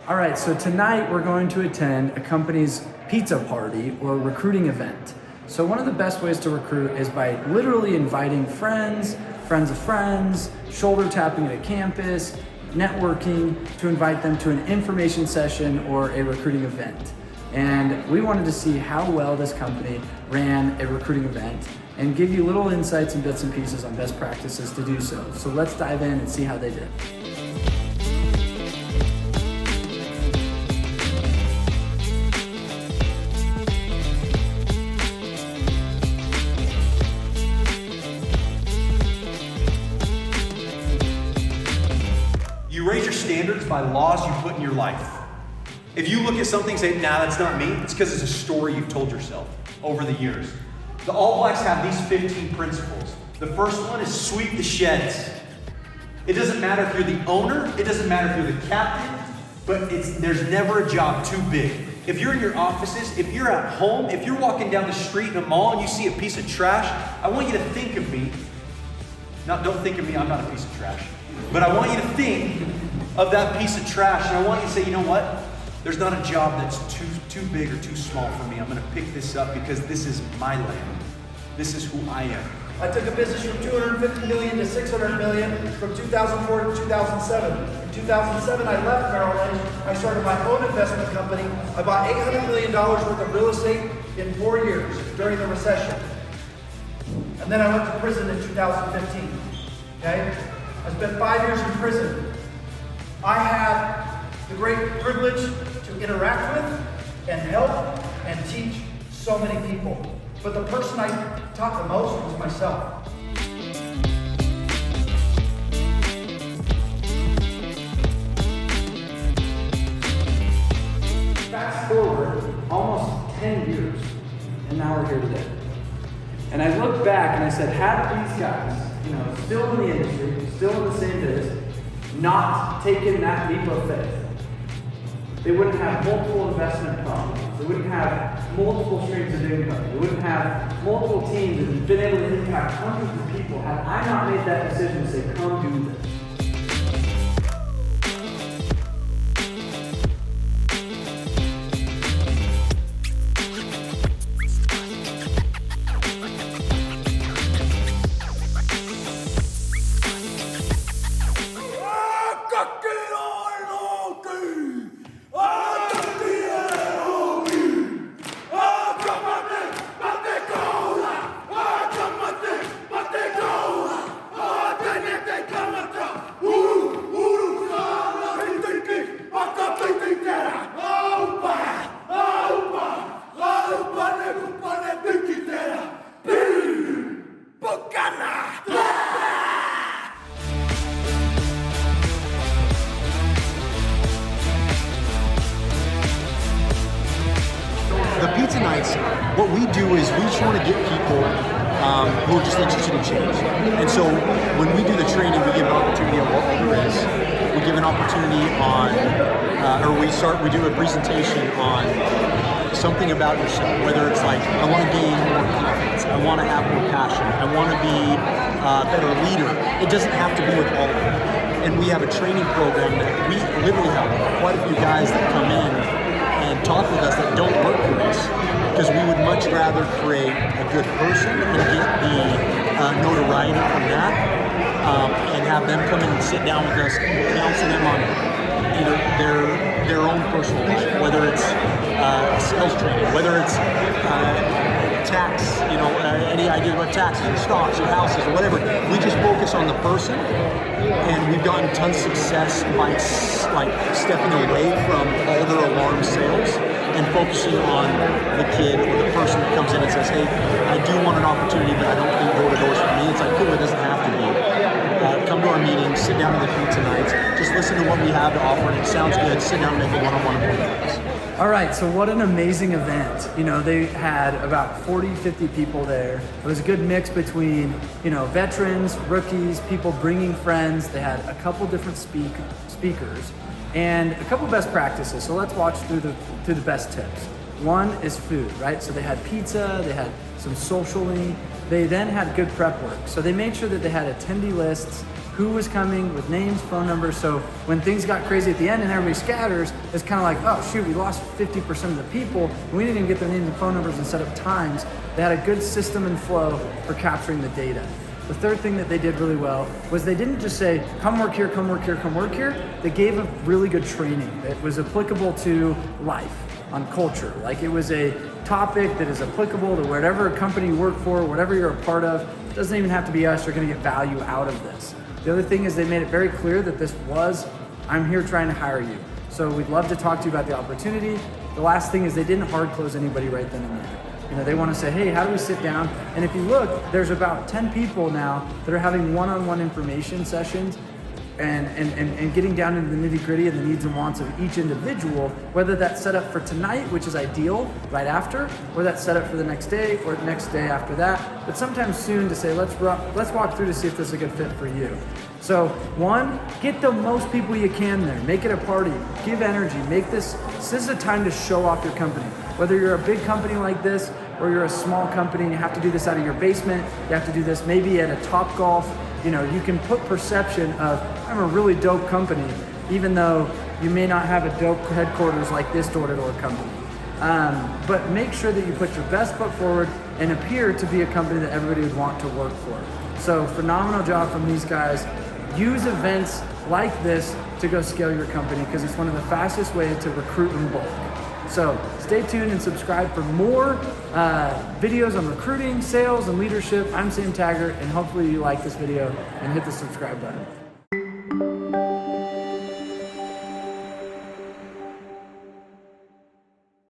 All right, so tonight we're going to attend a company's pizza party or recruiting event. So one of the best ways to recruit is by literally inviting friends, friends of friends, shoulder tapping at a campus, networking to invite them to an information session or a recruiting event. And we wanted to see how well this company ran a recruiting event and give you little insights and bits and pieces on best practices to do so. So let's dive in and see how they did. You raise your standards by laws you put in your life. If you look at something and say, nah, that's not me, it's because it's a story you've told yourself over the years. The All Blacks have these 15 principles. The first one is sweep the sheds. It doesn't matter if you're the owner, it doesn't matter if you're the captain, but there's never a job too big. If you're in your offices, if you're at home, if you're walking down the street in a mall and you see a piece of trash, I want you to think of me. Don't think of me, I'm not a piece of trash. But I want you to think of that piece of trash, and I want you to say, you know what? There's not a job that's too big or too small for me. I'm gonna pick this up because this is my land. This is who I am. I took a business from 250 million to 600 million from 2004 to 2007. In 2007, I left Merrill Lynch. I started my own investment company. I bought $800 million worth of real estate in 4 years during the recession. And then I went to prison in 2015, okay? I spent 5 years in prison. I had the great privilege to interact with and help and teach so many people. But the person I taught the most was myself. Fast forward almost 10 years, and now we're here today. And I look back and I said, had these guys, still in the industry, still in the same biz, not taken that leap of faith, they wouldn't have multiple investment properties. They wouldn't have multiple streams of income. They wouldn't have multiple teams and been able to impact hundreds of people had I not made that decision to say, come do this. The pizza nights, what we do is we just want to get people who are just interested in change. And so when we do the training, we give an opportunity on what Uber is. We give an opportunity on, we do a presentation on something about yourself, whether it's like, I want to gain more confidence, I want to have more passion, I want to be a better leader. It doesn't have to be with all of them. And we have a training program that we literally have quite a few guys that come in and talk with us that don't work for us, because we would much rather create a good person and get the notoriety from that, and have them come in and sit down with us, counsel them on either their own personal issue, whether it's sales training, whether it's tax, any idea about taxes or stocks or houses or whatever. We just focus on the person, and we've gotten tons of success by stepping away from all their alarm sales and focusing on the kid or the person that comes in and says, hey, I do want an opportunity, but I don't think door-to-door is for me. It's like, cool, it doesn't have to be. Come to our meetings, sit down to the pizza nights, just listen to what we have to offer, and if it sounds good, sit down and make a one-on-one appointment with us. All right, so what an amazing event. They had about 40, 50 people there. It was a good mix between, veterans, rookies, people bringing friends. They had a couple different speakers and a couple best practices. So let's watch through the best tips. One is food, right? So they had pizza, they had some socialing. They then had good prep work. So they made sure that they had attendee lists who was coming with names, phone numbers. So when things got crazy at the end and everybody scatters, it's kind of like, oh shoot, we lost 50% of the people and we didn't even get their names and phone numbers and set up times. They had a good system and flow for capturing the data. The third thing that they did really well was they didn't just say, come work here, come work here, come work here. They gave a really good training that was applicable to life, on culture. Like it was a topic that is applicable to whatever company you work for, whatever you're a part of. It doesn't even have to be us, you're gonna get value out of this. The other thing is they made it very clear that this was, I'm here trying to hire you. So we'd love to talk to you about the opportunity. The last thing is they didn't hard close anybody right then and there. You know, they want to say, hey, how do we sit down? And if you look, there's about 10 people now that are having one-on-one information sessions and getting down into the nitty-gritty and the needs and wants of each individual, whether that's set up for tonight, which is ideal, right after, or that's set up for the next day or the next day after that, but sometime soon to say, let's walk through to see if this is a good fit for you. So one, get the most people you can there. Make it a party, give energy, this is a time to show off your company. Whether you're a big company like this or you're a small company and you have to do this out of your basement, you have to do this maybe at a Topgolf, you know, you can put perception of, I'm a really dope company, even though you may not have a dope headquarters like this door-to-door company. But make sure that you put your best foot forward and appear to be a company that everybody would want to work for. So phenomenal job from these guys. Use events like this to go scale your company because it's one of the fastest ways to recruit in bulk. So stay tuned and subscribe for more videos on recruiting, sales, and leadership. I'm Sam Taggart, and hopefully you like this video and hit the subscribe button.